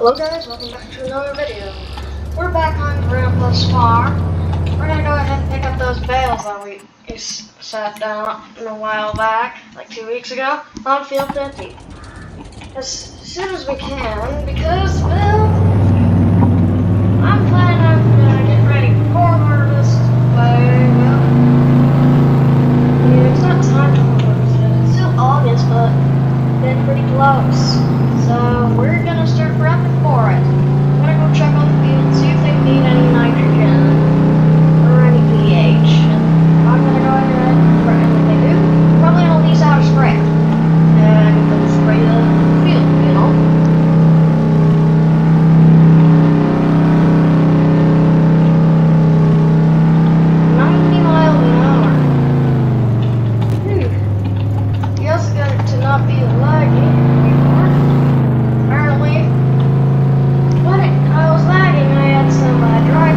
Hello guys, welcome back to another video. We're back on Grandpa's farm. We're gonna go ahead and pick up those bales that we sat down a while back, like 2 weeks ago, on field 50. As soon as we can, because, well, I'm planning on getting ready for corn harvest, but, well, yeah, it's not time to harvest yet. It's still August, but getting pretty close. So we're gonna start prepping for it. I'm gonna go check on the field and see if they need any nitrogen or any pH. And I'm gonna go ahead and if they do, probably I'll lease out a spray. And go spray the field, you know? 90 miles an hour. You also got it to not be laggy. Apparently, when I was lagging, I had some dry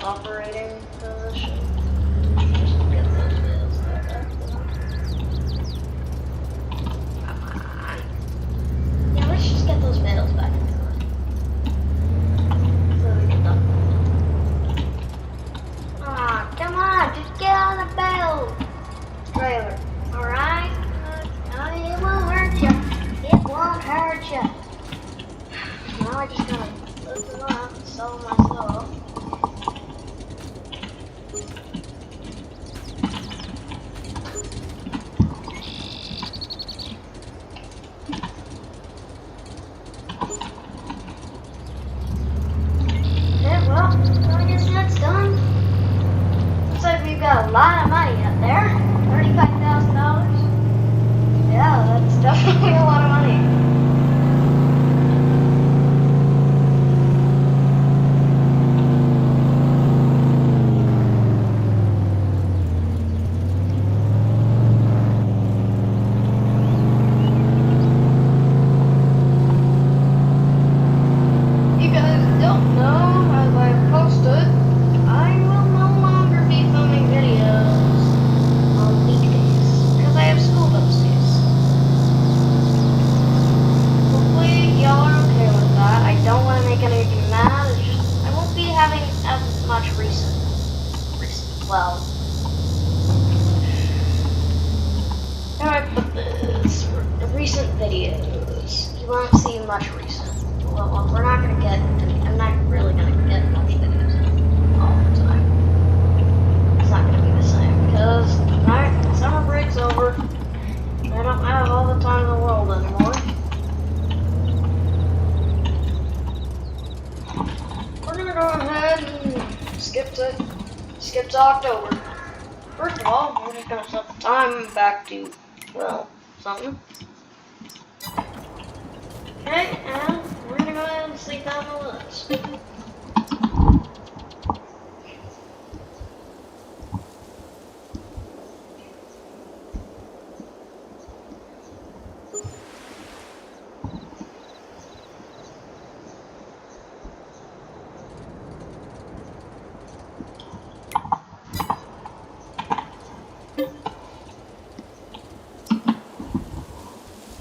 operating position. Just get those bales back up. Come on. Yeah, let's just get those bales back into it. So we can dump them. Ah, come on, just get on the bale trailer. Alright? It won't hurt you. It won't hurt you. Now I just gotta lift them up and sell them myself. Yeah, well, I guess that's done. Looks like we've got a lot of money up there. $35,000. Yeah, that's definitely a lot of money. You guys don't know, as I posted, I will no longer be filming videos on weekdays because I have school those days. Hopefully y'all are okay with that. I don't want to make any of you mad. It's just I won't be having as much recent well. How do I put this? Recent videos. You won't see much recent. Well, we're not gonna get. I'm not really gonna get much videos all the time. It's not gonna be the same because summer break's over. I don't have all the time in the world anymore. We're gonna go ahead and skip to October. First of all, we're just gonna set the time back to, well, something. Okay, and we're gonna go ahead and sleep down the list.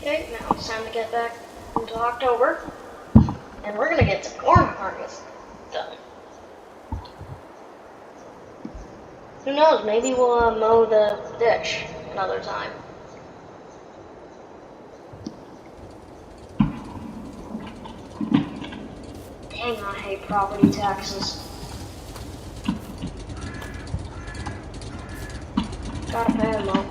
Okay, now it's time to get back into October, and we're gonna get some corn harvest done. Who knows, maybe we'll mow the ditch another time. Dang, I hate property taxes. Gotta pay them though.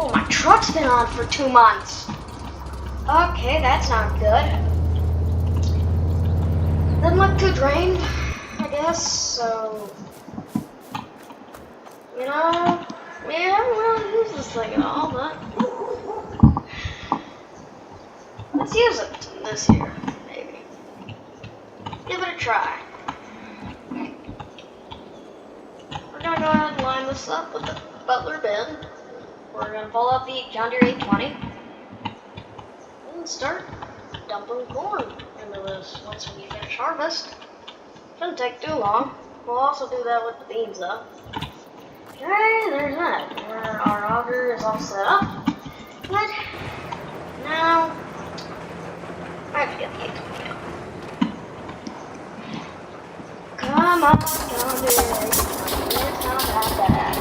Oh, my truck's been on for 2 months. Okay, that's not good. Doesn't look too drained, I guess, so... You know, I don't really use this thing at all, but... Let's use it this year, maybe. Give it a try. We're gonna go ahead and line this up with the Butler bin. We're going to pull out the John Deere 820 and start dumping corn into this once we finish harvest. Shouldn't take too long. We'll also do that with the beans though. Okay, there's that. Our auger is all set up. But now I have to get the 820 out. Come on, John Deere 820. It's not that bad.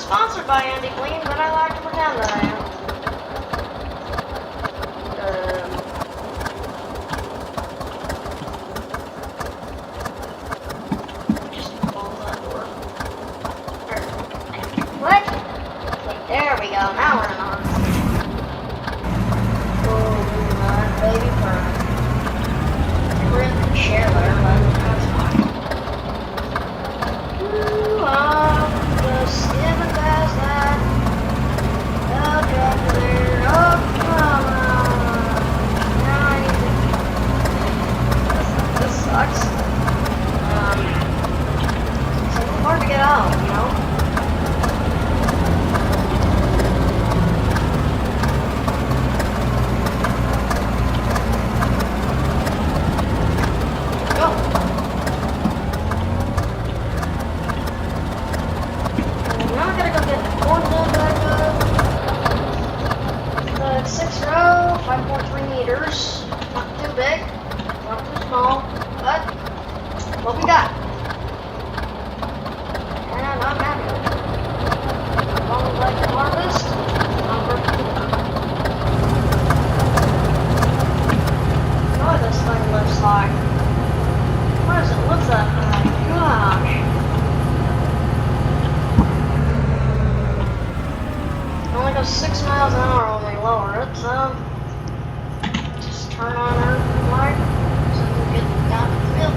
sponsored by Andy Clean, but I like to pretend that I am. Just close that door. What? Okay, there we go. Now we're on. Oh, my baby bird. We're in the chair there, but that's fine. Ooh, I'm just skipping past that. Oh, there. Oh, come on. Now I need to. This sucks. It's a little hard to get out, you know? What we got? And I'm happy with it. As long as I can harvest, I'm perfectly fine. What this thing looks like. What does it look like? Oh my gosh. It only goes 6 miles an hour when we lower it, so just turn on our light so we can get down to the field.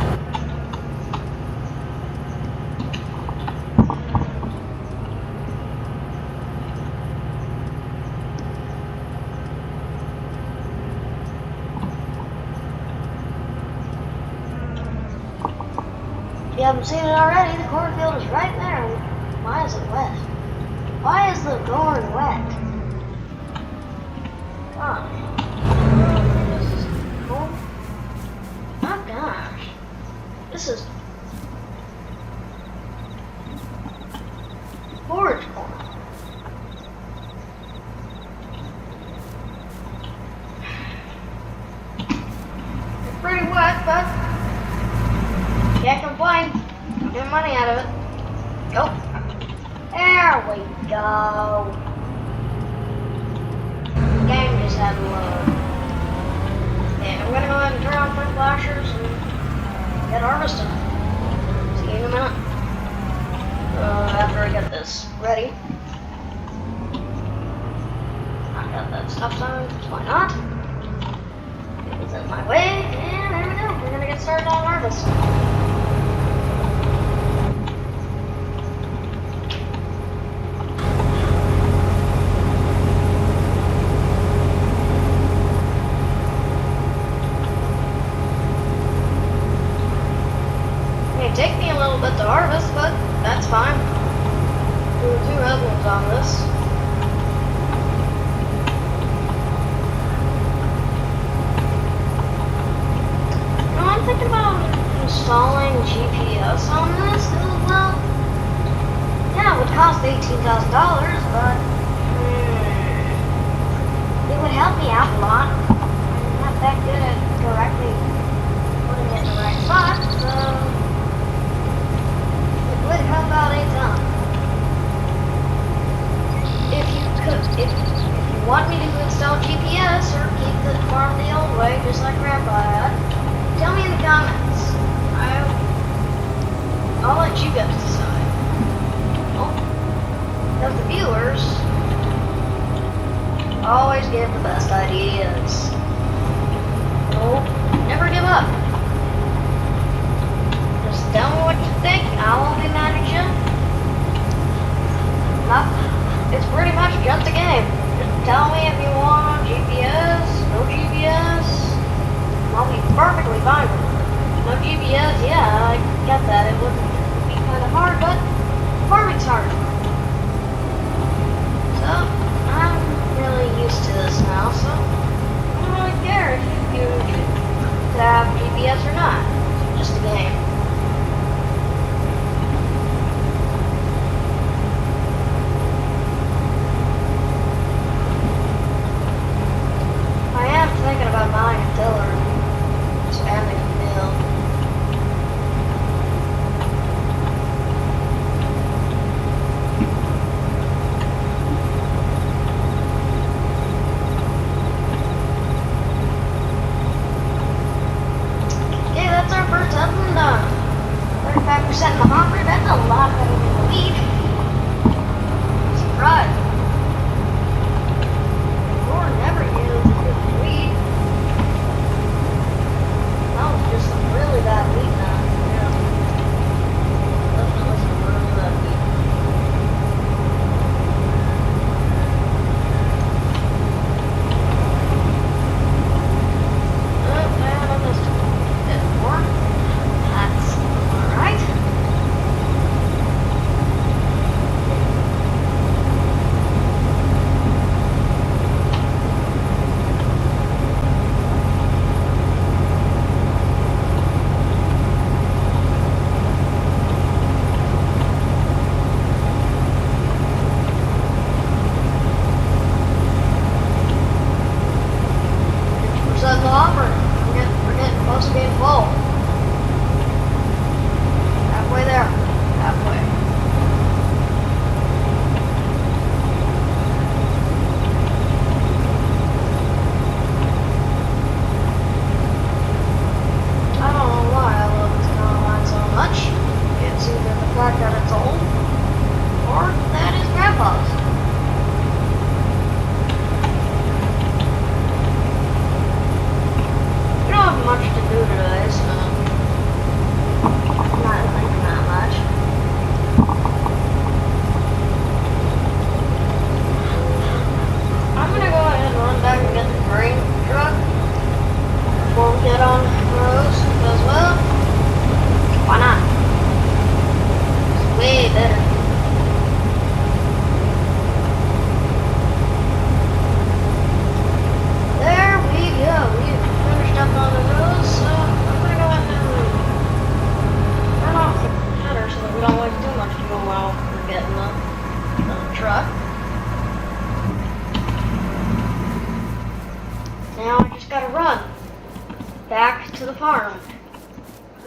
If you haven't seen it already, the cornfield is right there. Why is it wet? Why is the corn wet? Oh. This is cool. Oh gosh. This is forage corn. It's pretty wet, but can't complain. I'm getting money out of it. Go. There we go. The game just had to load. Yeah, I'm gonna go ahead and turn on quick flashers and get harvested. See you in a minute. After I get this ready. I got that stop sign, so why not? It was in my way, and there we go. We're gonna get started on harvest. Take me a little bit to harvest, but that's fine. Doing 2 headwinds on this. You know, I'm thinking about installing GPS on this, because, well, yeah, it would cost $18,000, but it would help me out a lot. I'm not that good at correctly putting it in the right spot, so would help out a ton. If you want me to install GPS or keep the farm the old way, just like Grandpa had, tell me in the comments. I'll let you guys decide. Oh, because the viewers always give the best ideas. Oh, never give up. Just tell me what you think. I won't be mad at you. No, it's pretty much just a game. Just tell me if you want GPS, no GPS. I'll be perfectly fine with it. No GPS, yeah, I get that. It would be kind of hard, but farming's hard. So, I'm really used to this now, so I don't really care if you have GPS or not. It's just a game. Thinking about buying a tiller and expanding the mill.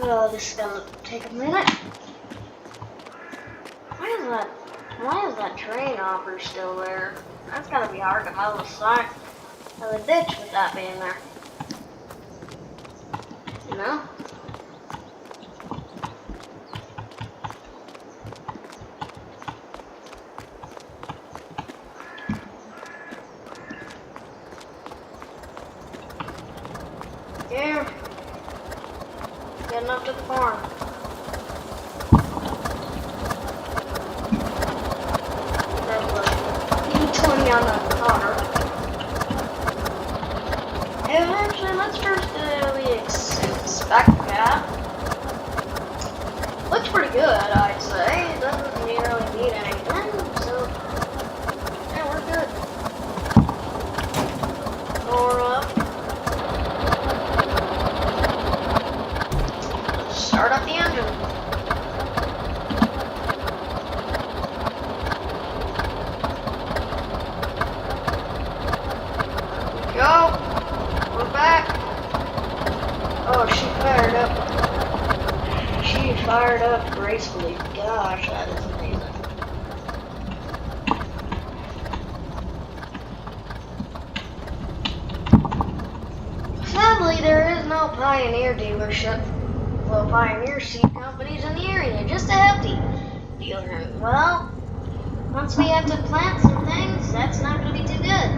Oh, this is gonna take a minute. Why is that train hopper still there? That's gotta be hard to mow the side of the ditch with that being there. You know? Here. Getting up to the farm. E20 on the car. Eventually, let's first inspect that. Looks pretty good, I'd say. It doesn't really need anything, so yeah, we're good. Door up. Start up the engine. Go. We're back. Oh, she fired up. She fired up gracefully. Gosh, that is amazing. Sadly, there is no Pioneer dealership. Well, Pioneer seed companies in the area, just a hefty dealer. Well, once we have to plant some things, that's not going to be too good.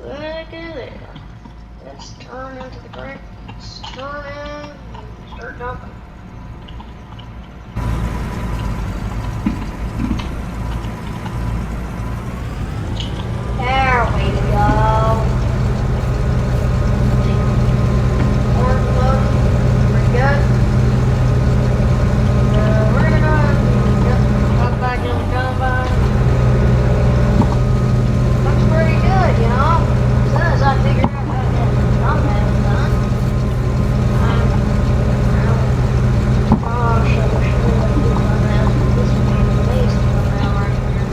Look at it. Let's turn into the crank. Let's turn in and start dumping. There we go. Pretty good. We're gonna go ahead and drop back in the combine. Looks pretty good, you know. As soon as I figure out how to get the thumbnail done, oh, should we do thumbnails? This would be an amazing thumbnail right here.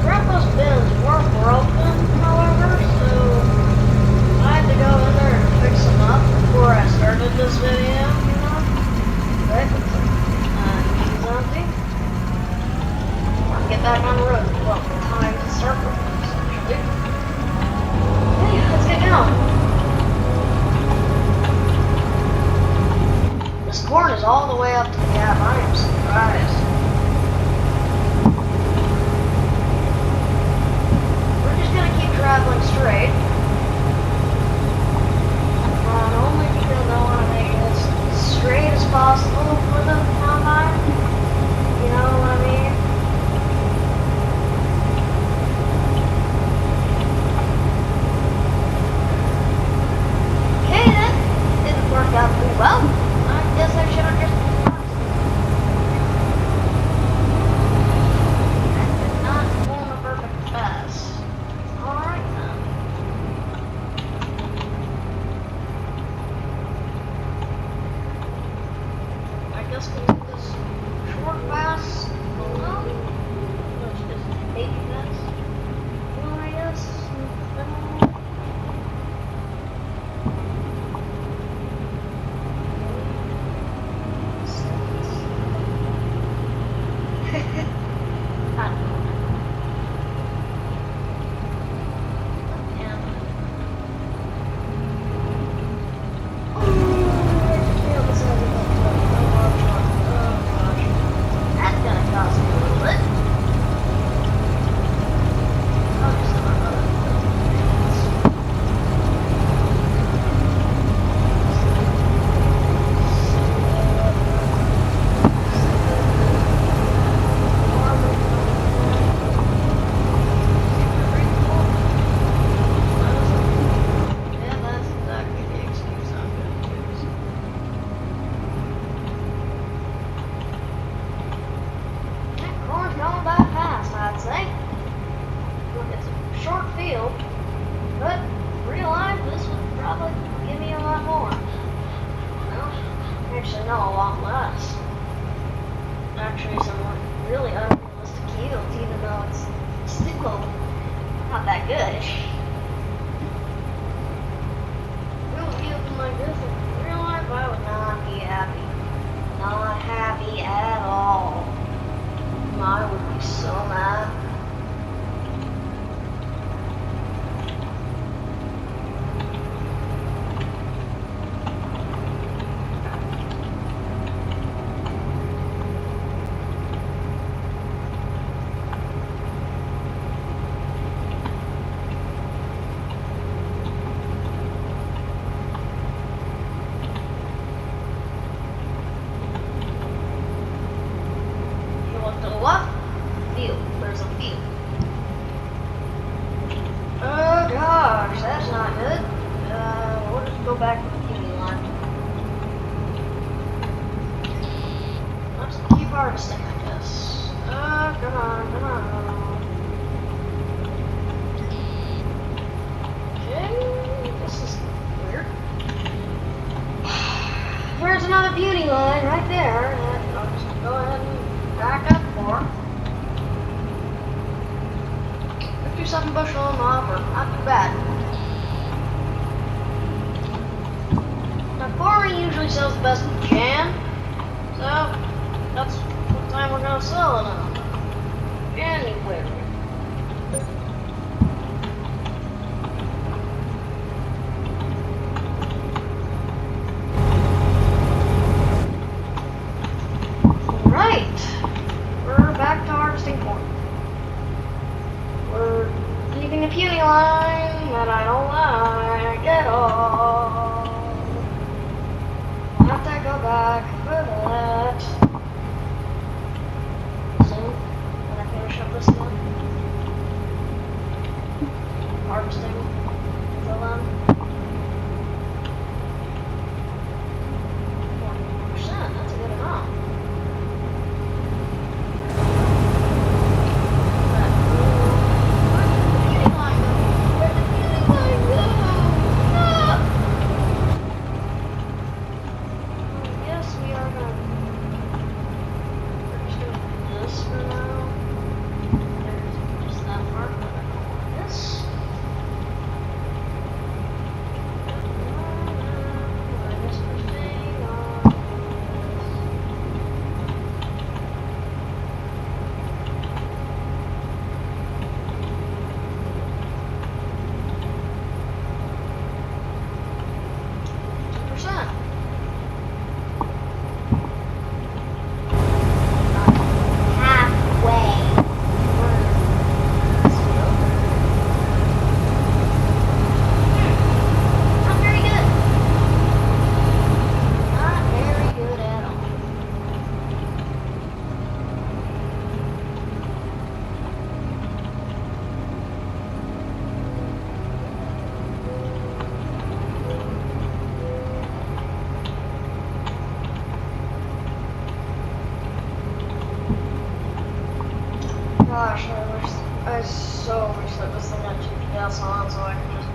Grandpa's bins were broken, however, so I had to go in there and fix them up before I started this video, you know? But, he's empty. Get back on the road. Well, time to start working, essentially. Hey, let's get going. This corn is all the way up to the gap. I am surprised. We're just gonna keep traveling straight. Only because I want to make it as straight as possible for the combine. You know what I mean? Okay, that didn't work out pretty well. I guess I should have just. That did not form a perfect pass. Alright then. I guess we'll do this short pass below. Let's just baby pass. Well, I guess. I don't know. actually some really unrealistic yields, even though it's still not that good. Real yields like this in real life, I would not be happy. Not happy at all. I would be so mad. What? Field. There's a field. Oh gosh, that's not good. We'll just go back to the beauty line. Let's keep harvesting, I guess. Come on, come on. Okay, this is weird. There's another beauty line right there. I'll just go ahead and back up for. 57 bushel on the hopper, not too bad. Now farming usually sells the best in Jan, so that's what time we're gonna sell it on. January. Back to harvesting corn. We're leaving a puny line that I don't like at all. I'll have to go back for that soon when I finish up this one. Harvesting the land. 40%, that's a good amount. Gosh, I so wish that this thing had GPS on so I could just,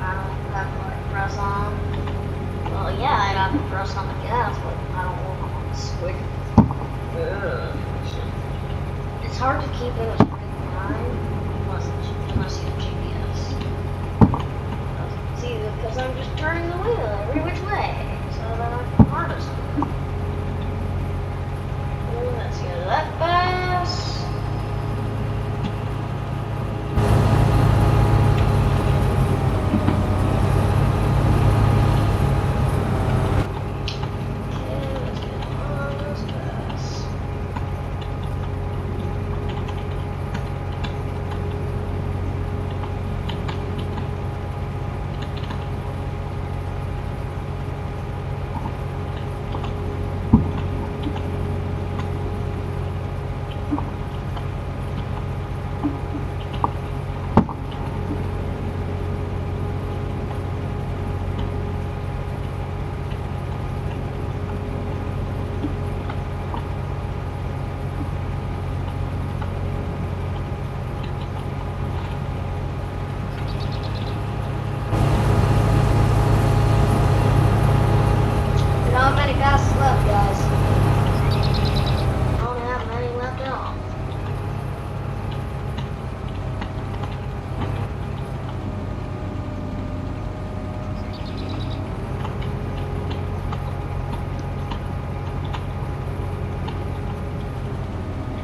I don't have to like press on. Well, yeah, I'd have to press on the gas, but I don't want on the switch. It's hard to keep in a straight line unless you have GPS. See, because I'm just turning the wheel every which way, so that I can harvest it. Let's go that fast.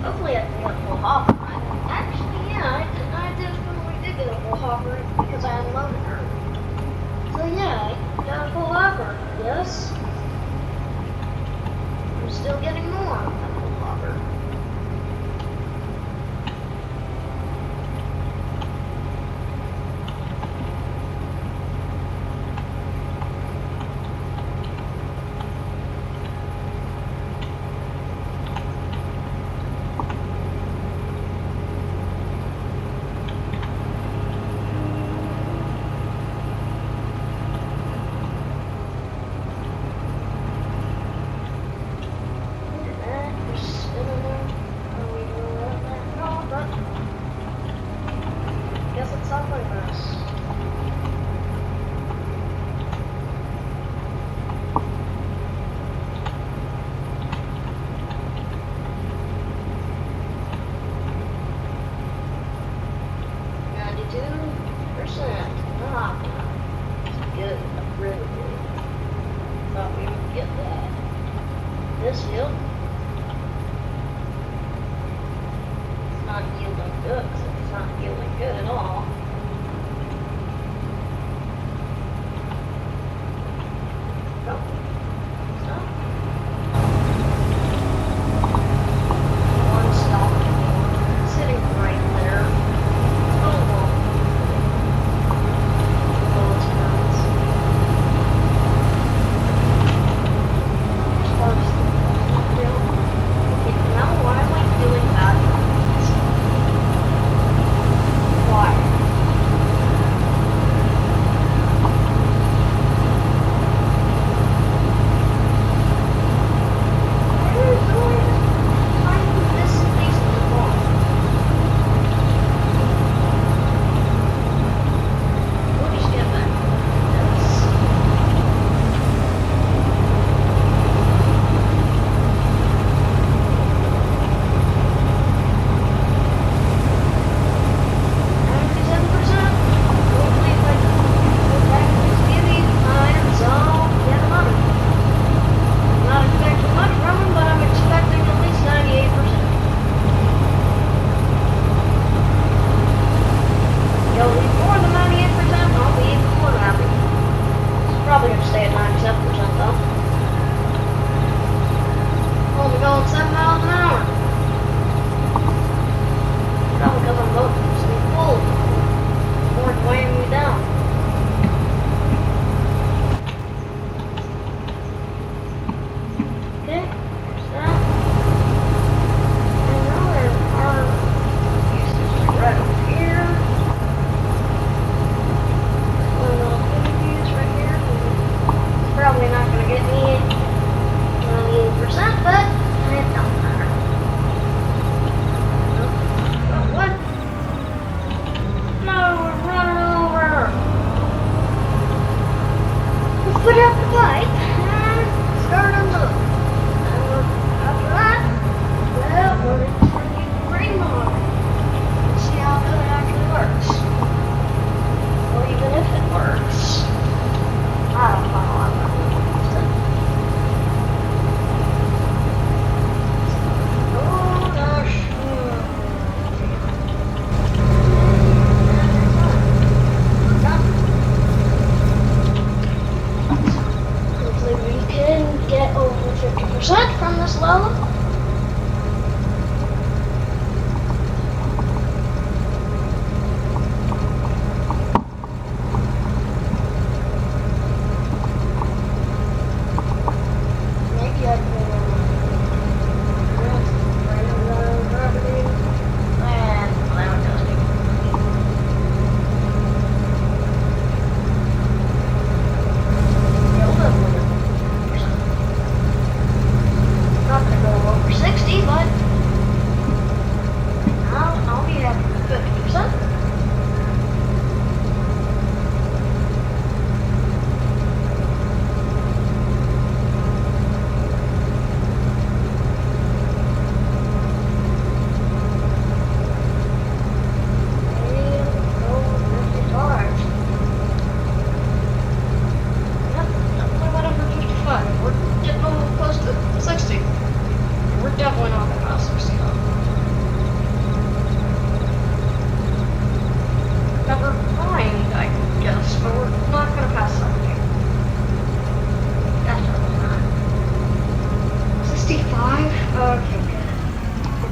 Hopefully I can get a full hopper. Actually, yeah, I definitely did get a full hopper because I unloaded her. So yeah, I got a full hopper. Yes. I'm still getting more of that full hopper.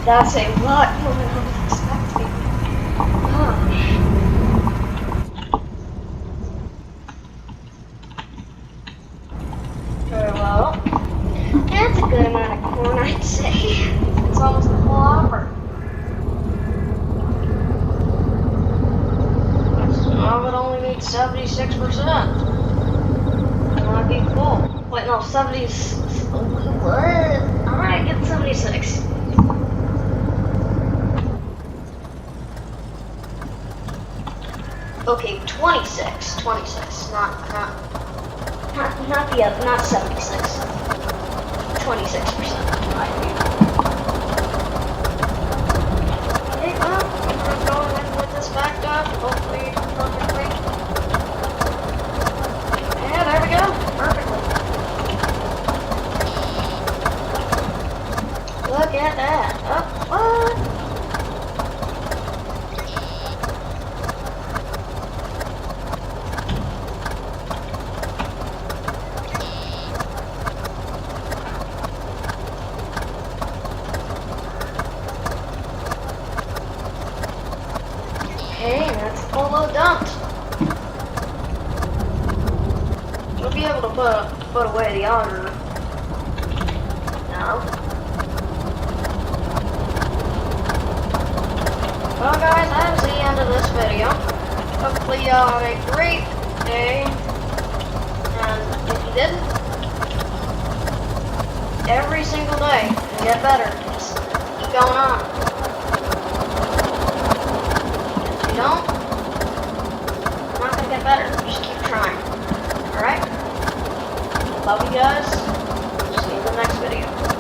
That's a lot more than I was expecting. Gosh. Very well. That's a good amount of corn, I'd say. It's almost a full offer. I would only need 76%. And I'd be full. Wait, no, 70. What? Alright, get 76. Okay, 26. 26. Not the other, not 76. 26%. I think. Okay, well, I'm gonna go ahead and put this back up. Hopefully, perfectly. Yeah, there we go. Perfectly. Look at that. Oh, what? Okay, that's full load dumped. We'll be able to put away the auger. No. Well guys, that is the end of this video. Hopefully y'all had a great day. And if you didn't, every single day, you get better. Just keep going on. If you don't, it's not gonna get better. Just keep trying. Alright? Love you guys.